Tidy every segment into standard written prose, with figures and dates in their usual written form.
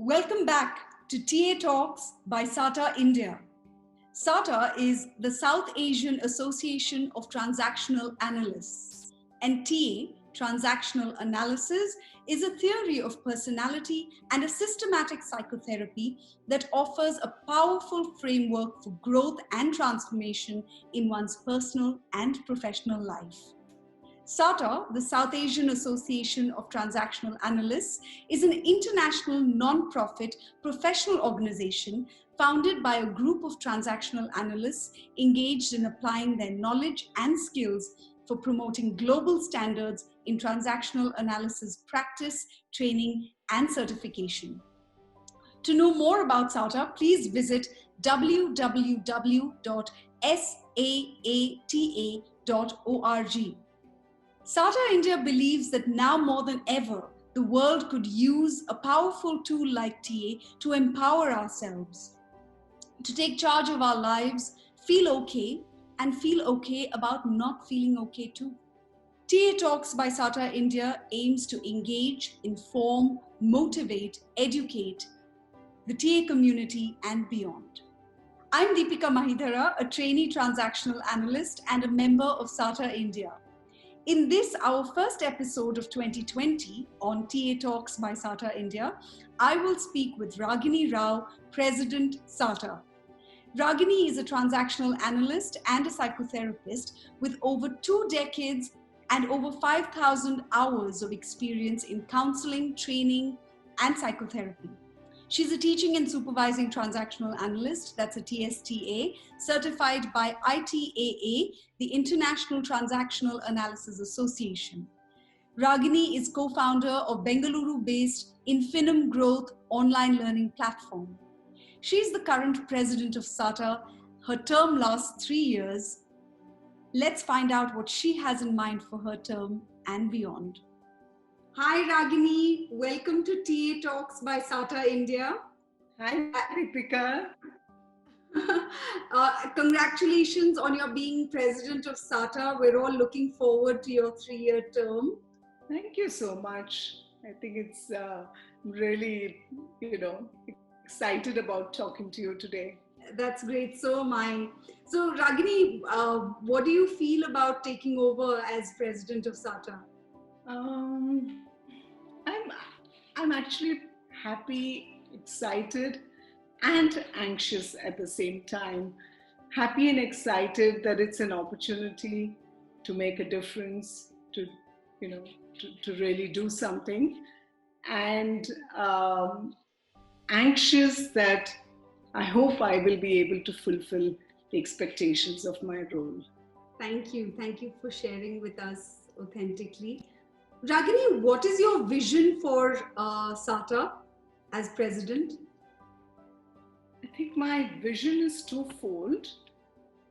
Welcome back to TA Talks by SAATA India. SAATA is the South Asian Association of Transactional Analysts, and TA, Transactional Analysis, is a theory of personality and a systematic psychotherapy that offers a powerful framework for growth and transformation in one's personal and professional life. SAATA, the South Asian Association of Transactional Analysts, is an international non-profit professional organization founded by a group of transactional analysts engaged in applying their knowledge and skills for promoting global standards in transactional analysis practice, training, and certification. To know more about SAATA, please visit www.saata.org. SAATA India believes that now more than ever, the world could use a powerful tool like TA to empower ourselves, to take charge of our lives, feel okay, and feel okay about not feeling okay too. TA Talks by SAATA India aims to engage, inform, motivate, educate the TA community and beyond. I'm Deepika a trainee transactional analyst and a member of SAATA India. In this, our first episode of 2020 on TA Talks by SAATA India, I will speak with Ragini Rao, President SAATA. Ragini is a transactional analyst and a psychotherapist with over 2 decades and over 5,000 hours of experience in counseling, training, and psychotherapy. She's a teaching and supervising transactional analyst, that's a TSTA, certified by ITAA, the International Transactional Analysis Association. Ragini is co-founder of Bengaluru-based Infinum Growth online learning platform. She's the current president of SAATA. Her term lasts 3 years. Let's find out what she has in mind for her term and beyond. Hi Ragini, welcome to TA Talks by SAATA India. Hi Deepika. Congratulations on your being president of SAATA. We're all looking forward to your 3-year term. Thank you so much. I think it's really, excited about talking to you today. That's great. So am I. So Ragini, what do you feel about taking over as president of SAATA? I'm actually happy, excited, and anxious at the same time. Happy and excited that it's an opportunity to make a difference, to really do something, and anxious that I hope I will be able to fulfill the expectations of my role. Thank you. Thank you for sharing with us authentically. Ragini, what is your vision for SAATA as president? I think my vision is twofold.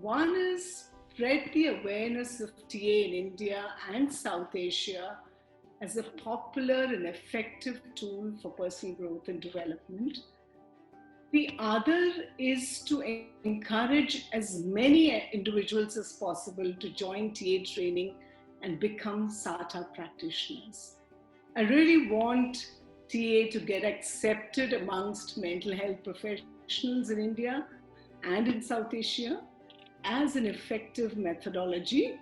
One is spread the awareness of TA in India and South Asia as a popular and effective tool for personal growth and development. The other is to encourage as many individuals as possible to join TA training and become SAATA practitioners. I really want TA to get accepted amongst mental health professionals in India and in South Asia as an effective methodology.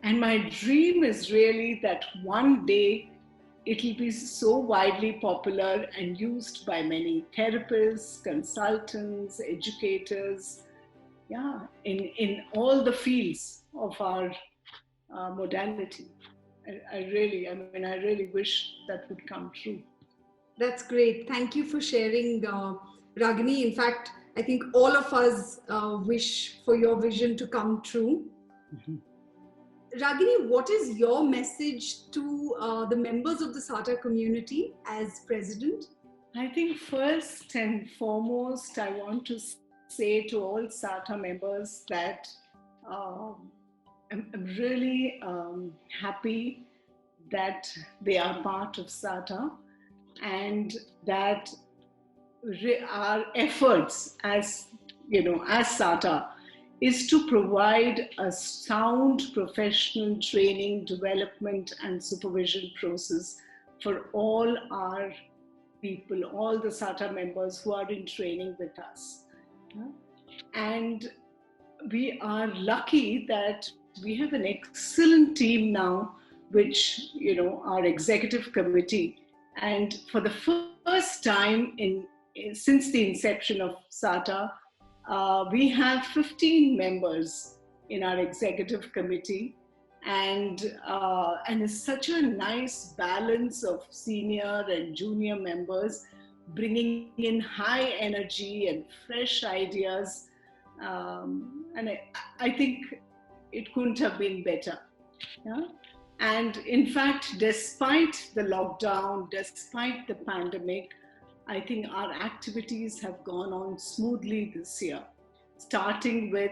And my dream is really that one day it will be so widely popular and used by many therapists, consultants, educators, in all the fields of our modality. I really wish that would come true. That's great. Thank you for sharing, Ragini. In fact, I think all of us wish for your vision to come true. Mm-hmm. Ragini, what is your message to the members of the SAATA community as president? I think first and foremost, I want to say to all SAATA members that I'm really happy that they are part of SAATA, and that our efforts as SAATA is to provide a sound professional training, development and supervision process for all our people, all the SAATA members who are in training with us. And we are lucky that we have an excellent team now, which, our executive committee. And for the first time since the inception of SAATA, we have 15 members in our executive committee, and it's such a nice balance of senior and junior members, bringing in high energy and fresh ideas. And I think it couldn't have been better. Yeah? And in fact, despite the lockdown, despite the pandemic, I think our activities have gone on smoothly this year. Starting with,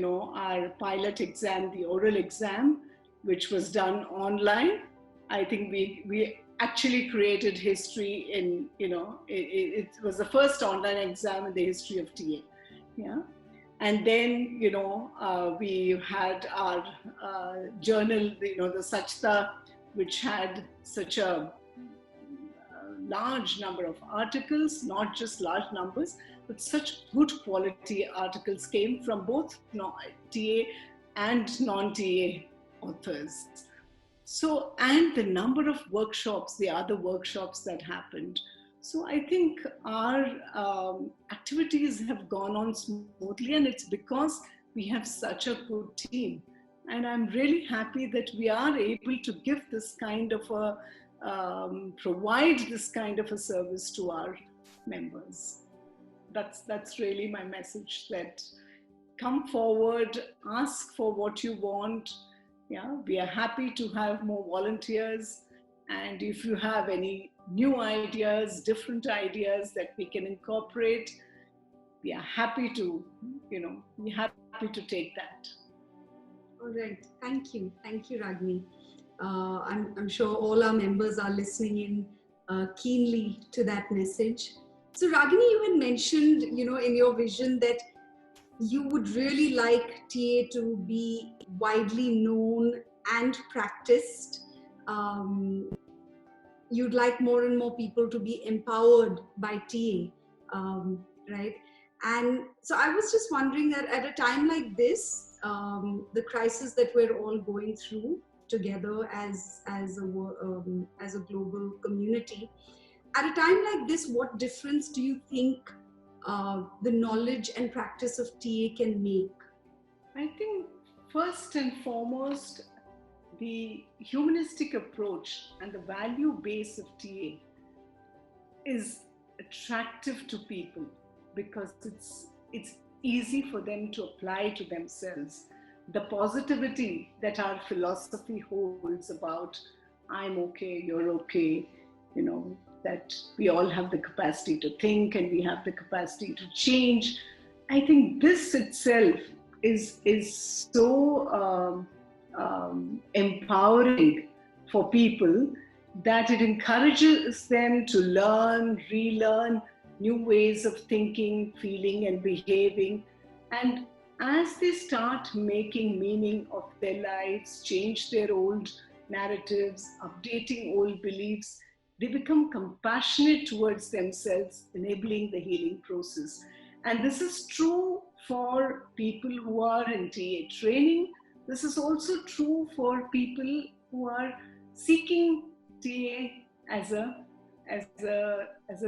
our pilot exam, the oral exam, which was done online. I think we actually created history in, it was the first online exam in the history of TA. Yeah. And then, we had our journal, the Sata, which had such a large number of articles, not just large numbers, but such good quality articles came from both TA and non-TA authors. So, and the number of workshops, the other workshops that happened. So I think our activities have gone on smoothly, and it's because we have such a good team. And I'm really happy that we are able to give this kind of provide this kind of a service to our members. That's really my message, that come forward, ask for what you want. Yeah, we are happy to have more volunteers. And if you have any new ideas, different ideas that we can incorporate, we are happy to, take that. All right. Thank you, Ragini. I'm sure all our members are listening in keenly to that message. So Ragini, you had mentioned, in your vision that you would really like TA to be widely known and practiced. You'd like more and more people to be empowered by TA, right? And so I was just wondering that at a time like this, the crisis that we're all going through together as a global community, at a time like this, what difference do you think the knowledge and practice of TA can make? I think first and foremost, the humanistic approach and the value base of TA is attractive to people because it's easy for them to apply to themselves. The positivity that our philosophy holds about I'm okay, you're okay, that we all have the capacity to think and we have the capacity to change. I think this itself is so empowering for people that it encourages them to learn, relearn new ways of thinking, feeling, and behaving. And as they start making meaning of their lives, change their old narratives, updating old beliefs, they become compassionate towards themselves, enabling the healing process. And this is true for people who are in TA training. This is also true for people who are seeking TA as a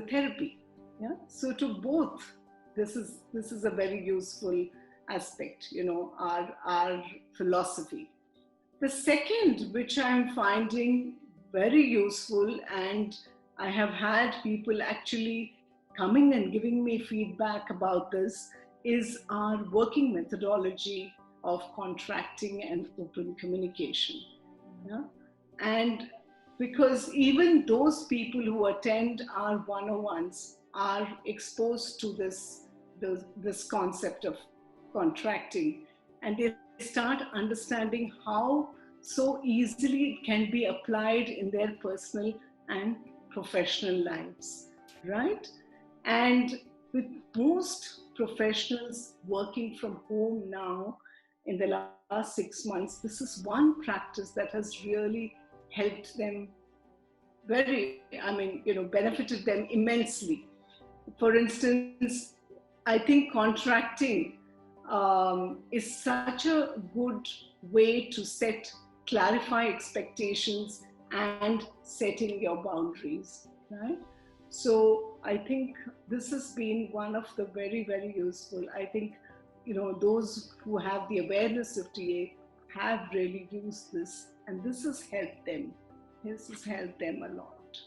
therapy. Yeah. So to both, this is a very useful aspect. Our philosophy. The second, which I'm finding very useful, and I have had people actually coming and giving me feedback about this, is our working methodology of contracting and open communication. Yeah? And because even those people who attend our 101s are exposed to this concept of contracting, and they start understanding how so easily it can be applied in their personal and professional lives, right? And with most professionals working from home now in the last 6 months, this is one practice that has really helped them benefited them immensely. For instance, I think contracting is such a good way to clarify expectations and setting your boundaries, right? So I think this has been one of the very, very useful. I think, those who have the awareness of TA have really used this, and this has helped them. This has helped them a lot.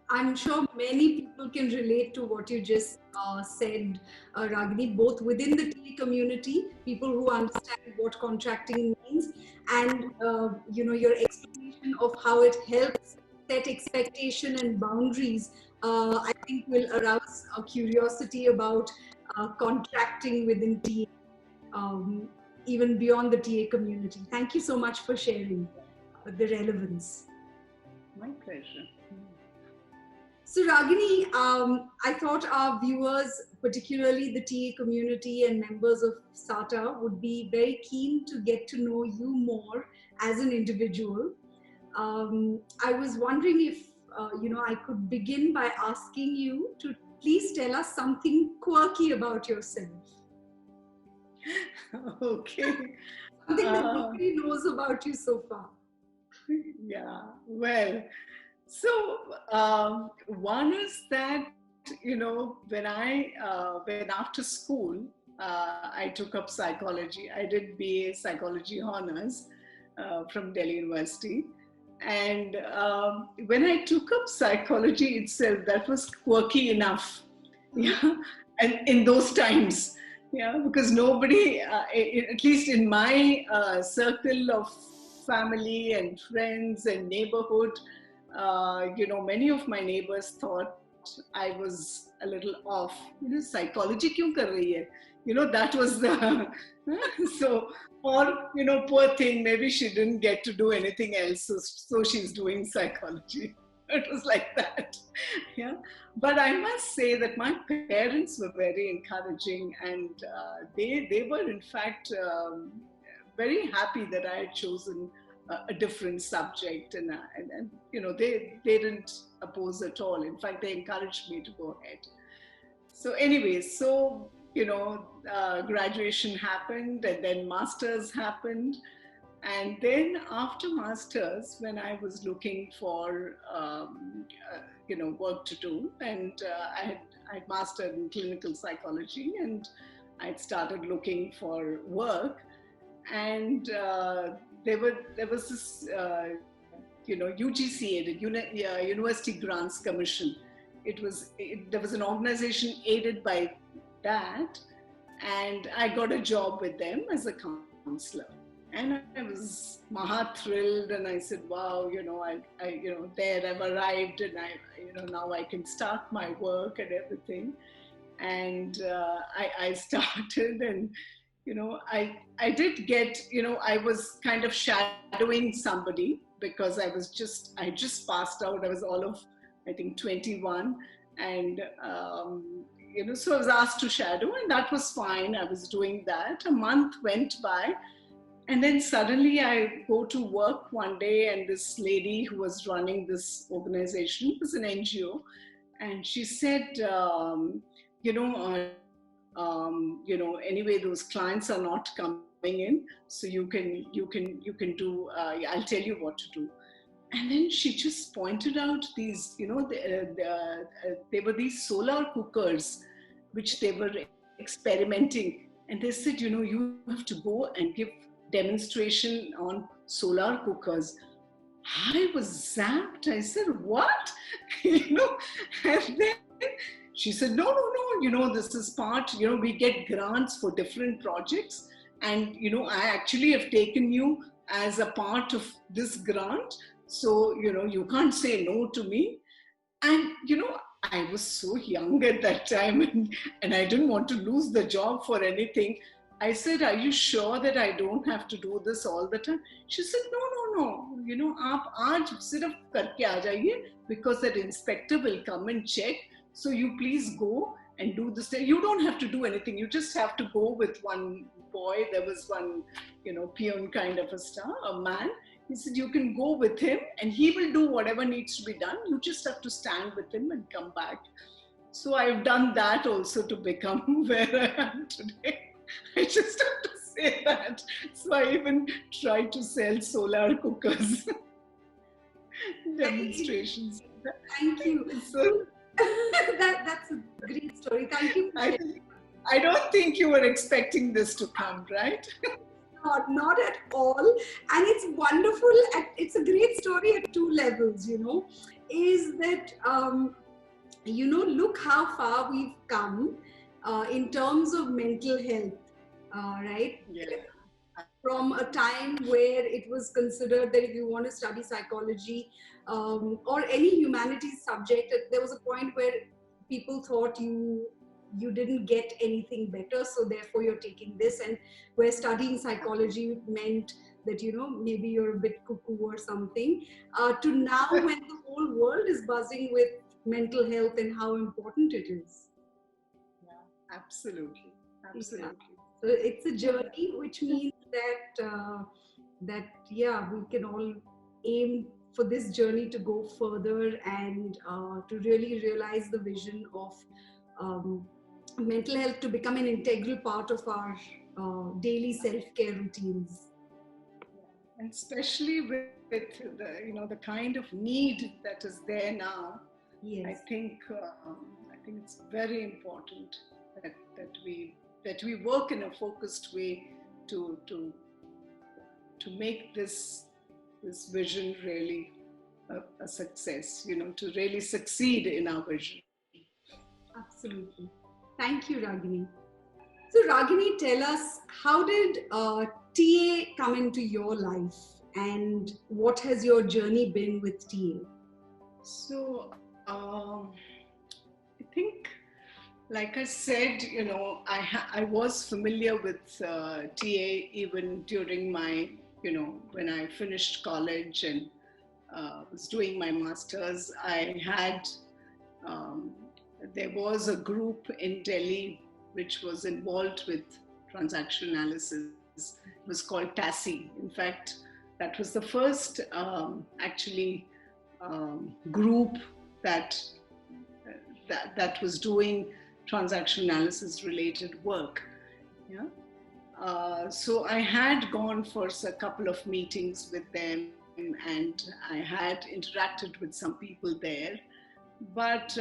I'm sure many people can relate to what you just said, Ragini, both within the TA community, people who understand what contracting means, and your explanation of how it helps set expectation and boundaries. I think will arouse a curiosity about contracting within TA, even beyond the TA community. Thank you so much for sharing the relevance. My pleasure. So Ragini, I thought our viewers, particularly the TA community and members of SAATA, would be very keen to get to know you more as an individual. I was wondering if I could begin by asking you to please tell us something quirky about yourself. Okay. Something that nobody knows about you so far. Yeah, well, so one is that, when after school, I took up psychology. I did BA Psychology Honors from Delhi University. And when I took up psychology itself, that was quirky enough. Yeah, and in those times, yeah, because nobody, at least in my circle of family and friends and neighborhood, many of my neighbors thought I was a little off. Psychology kyun kar rahi hai? That was the so, or poor thing, maybe she didn't get to do anything else, so she's doing psychology. It was like that. Yeah, but I must say that my parents were very encouraging, and they were in fact very happy that I had chosen a different subject, and they didn't oppose at all. In fact, they encouraged me to go ahead. So anyways, so graduation happened, and then masters happened, and then after masters, when I was looking for work to do, and I had mastered in clinical psychology, and I'd started looking for work, and there was this UGCA, the University Grants Commission. There was an organization aided by that, and I got a job with them as a counselor. And I was maha thrilled, and I said, "Wow, there I've arrived, and now I can start my work and everything." And I started, and I did get, I was kind of shadowing somebody because I just passed out. I was all of, I think, 21, and so I was asked to shadow, and that was fine. I was doing that. A month went by. And then suddenly I go to work one day, and this lady who was running this organization, it was an NGO, and she said, anyway, those clients are not coming in, so you can do, I'll tell you what to do. And then she just pointed out these, there were these solar cookers, which they were experimenting. And they said, you have to go and give demonstration on solar cookers. I was zapped. I said, what? And then she said, no, this is part, we get grants for different projects. And, I actually have taken you as a part of this grant. So, you can't say no to me. And, I was so young at that time, and I didn't want to lose the job for anything. I said, are you sure that I don't have to do this all the time? She said, no. आप आज सिर्फ करके आ जाइए, because that inspector will come and check. So you please go and do this. You don't have to do anything. You just have to go with one boy. There was one, peon kind of a man. He said, you can go with him and he will do whatever needs to be done. You just have to stand with him and come back. So I've done that also to become where I am today. I just have to say that. So I even try to sell solar cookers demonstrations. Thank you. So That's a great story. Thank you for sharing. I don't think you were expecting this to come, right? Not at all. And it's wonderful. It's a great story at two levels, is that, look how far we've come in terms of mental health, right? Yeah. From a time where it was considered that if you want to study psychology or any humanities subject, there was a point where people thought you didn't get anything better, so therefore you're taking this, and where studying psychology meant that maybe you're a bit cuckoo or something, to now when the whole world is buzzing with mental health and how important it is. Yeah, absolutely. Absolutely. Yeah. So it's a journey, which means that we can all aim for this journey to go further and to really realize the vision of mental health to become an integral part of our daily self-care routines. And especially with the kind of need that is there now, yes. I think it's very important that we work in a focused way to make this vision really a success, to really succeed in our vision. Absolutely. Thank you, Ragini. So Ragini, tell us, how did TA come into your life and what has your journey been with TA? So I think, like I said, I was familiar with TA even during my, when I finished college and was doing my master's. I had, there was a group in Delhi which was involved with transaction analysis. It was called TSTA. In fact, that was the first group that was doing transaction analysis related work. Yeah. So I had gone for a couple of meetings with them and I had interacted with some people there. But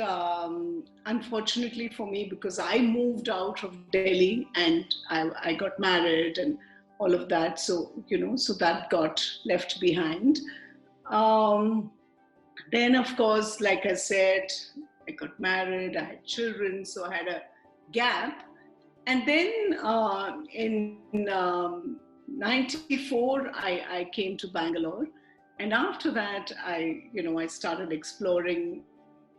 unfortunately for me, because I moved out of Delhi and I got married and all of that, so so that got left behind. Then, of course, like I said, I got married, I had children, so I had a gap. And then in 94, I came to Bangalore. And after that, I started exploring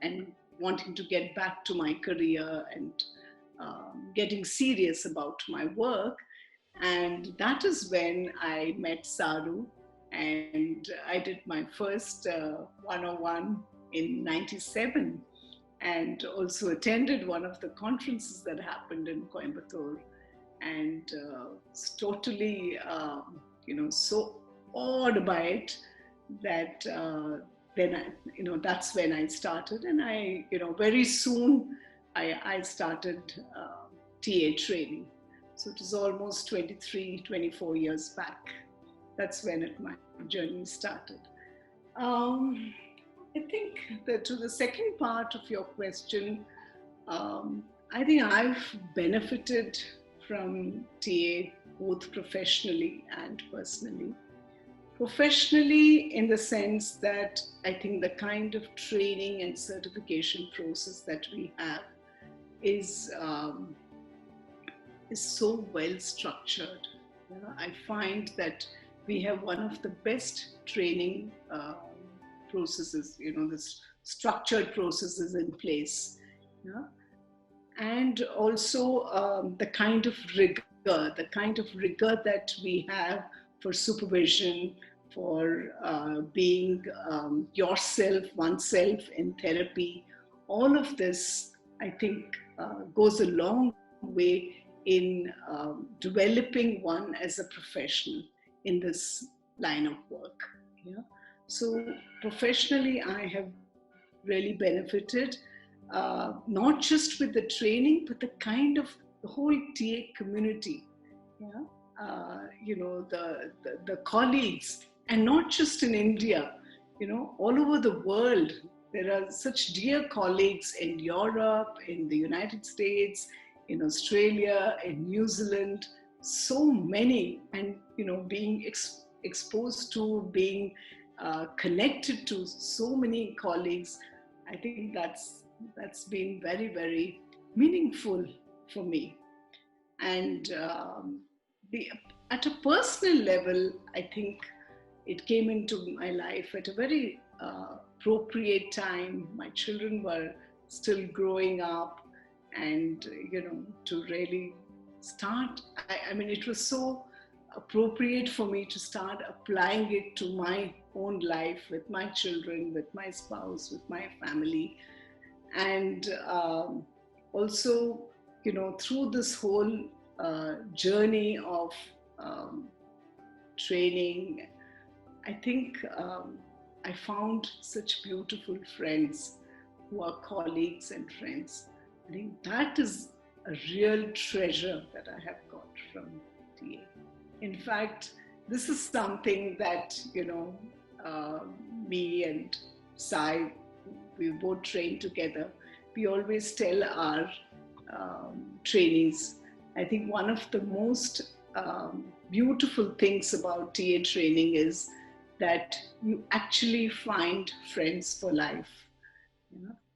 and wanting to get back to my career and getting serious about my work. And that is when I met Saru, and I did my first 101 in 97, and also attended one of the conferences that happened in Coimbatore, and was totally so awed by it that then that's when I started, and I very soon I started TA training. So it was almost 23, 24 years back. That's when my journey started. I think that to the second part of your question, I think I've benefited from TA both professionally and personally. Professionally, in the sense that I think the kind of training and certification process that we have is so well structured. I find that we have one of the best training processes, this structured processes in place. And also the kind of rigor that we have for supervision, for being oneself in therapy. All of this, I think, goes a long way in developing one as a professional in this line of work. Yeah. So professionally, I have really benefited, not just with the training, but the kind of the whole TA community. Yeah. The colleagues, and not just in India, all over the world. There are such dear colleagues in Europe, in the United States, in Australia, in New Zealand, so many, and being exposed to, being connected to so many colleagues. I think that's been very, very meaningful for me. And the, at a personal level, I think it came into my life at a very appropriate time. My children were still growing up, and to really start, I mean, it was so appropriate for me to start applying it to my own life, with my children, with my spouse, with my family. And also, through this whole journey of training, I think I found such beautiful friends who are colleagues and friends. I think that is a real treasure that I have got from TA. In fact, this is something that, me and Sai, we both train together. We always tell our trainees, I think one of the most beautiful things about TA training is that you actually find friends for life.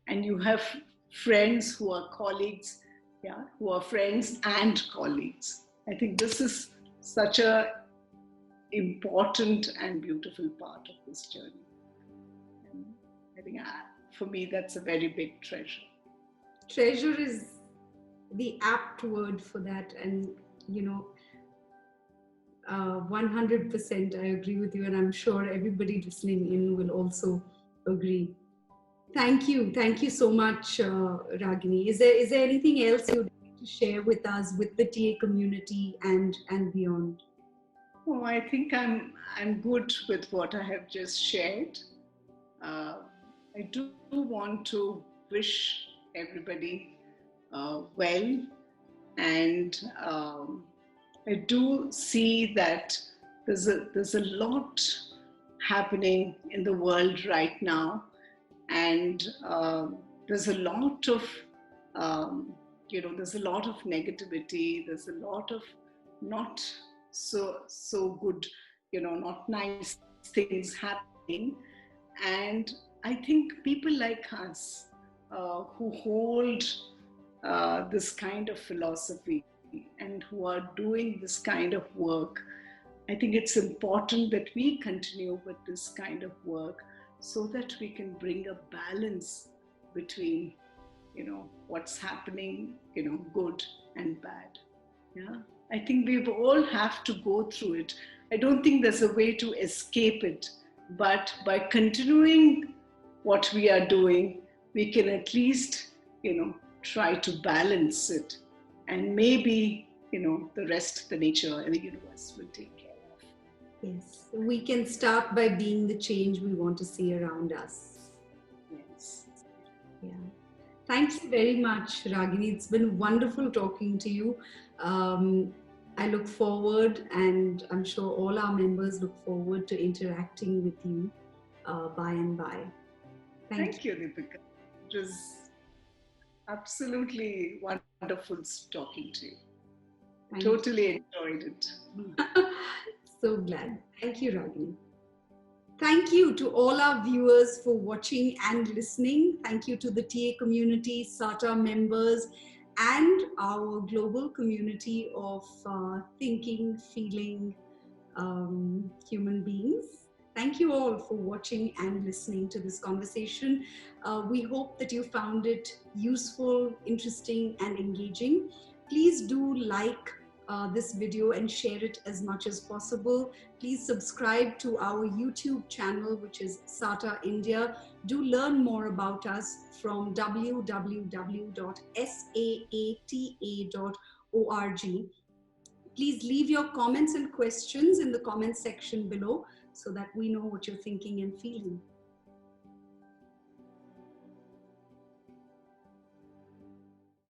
And you have friends who are colleagues, who are friends and colleagues. I think this is such a important and beautiful part of this journey. And I think for me, that's a very big treasure. Treasure is the apt word for that. And, 100% I agree with you. And I'm sure everybody listening in will also agree. Thank you. Thank you so much, Ragini. Is there anything else you'd like to share with us, with the TA community and beyond? Oh, I think I'm good with what I have just shared. I do want to wish everybody well, and I do see that there's a lot happening in the world right now, and there's a lot of there's a lot of negativity. There's a lot of not so good, not nice things happening. And I think people like us who hold this kind of philosophy and who are doing this kind of work, I think it's important that we continue with this kind of work so that we can bring a balance between, what's happening, good and bad. Yeah. I think we all have to go through it. I don't think there's a way to escape it, but by continuing what we are doing, we can at least, try to balance it. And maybe, the rest, the nature and the universe will take care of. Yes, we can start by being the change we want to see around us. Yes. Yeah. Thanks very much, Ragini. It's been wonderful talking to you. I look forward, and I'm sure all our members look forward to interacting with you by and by. Thank you, Deepika. It was absolutely wonderful talking to you. Totally enjoyed it. So glad. Thank you, Ragini. Thank you to all our viewers for watching and listening. Thank you to the TA community, SAATA members, and our global community of thinking, feeling human beings. Thank you all for watching and listening to this conversation. We hope that you found it useful, interesting, and engaging. Please do like this video and share it as much as possible. Please subscribe to our YouTube channel, which is SAATA India. Do learn more about us from www.saata.org. Please leave your comments and questions in the comment section below. so that we know what you're thinking and feeling.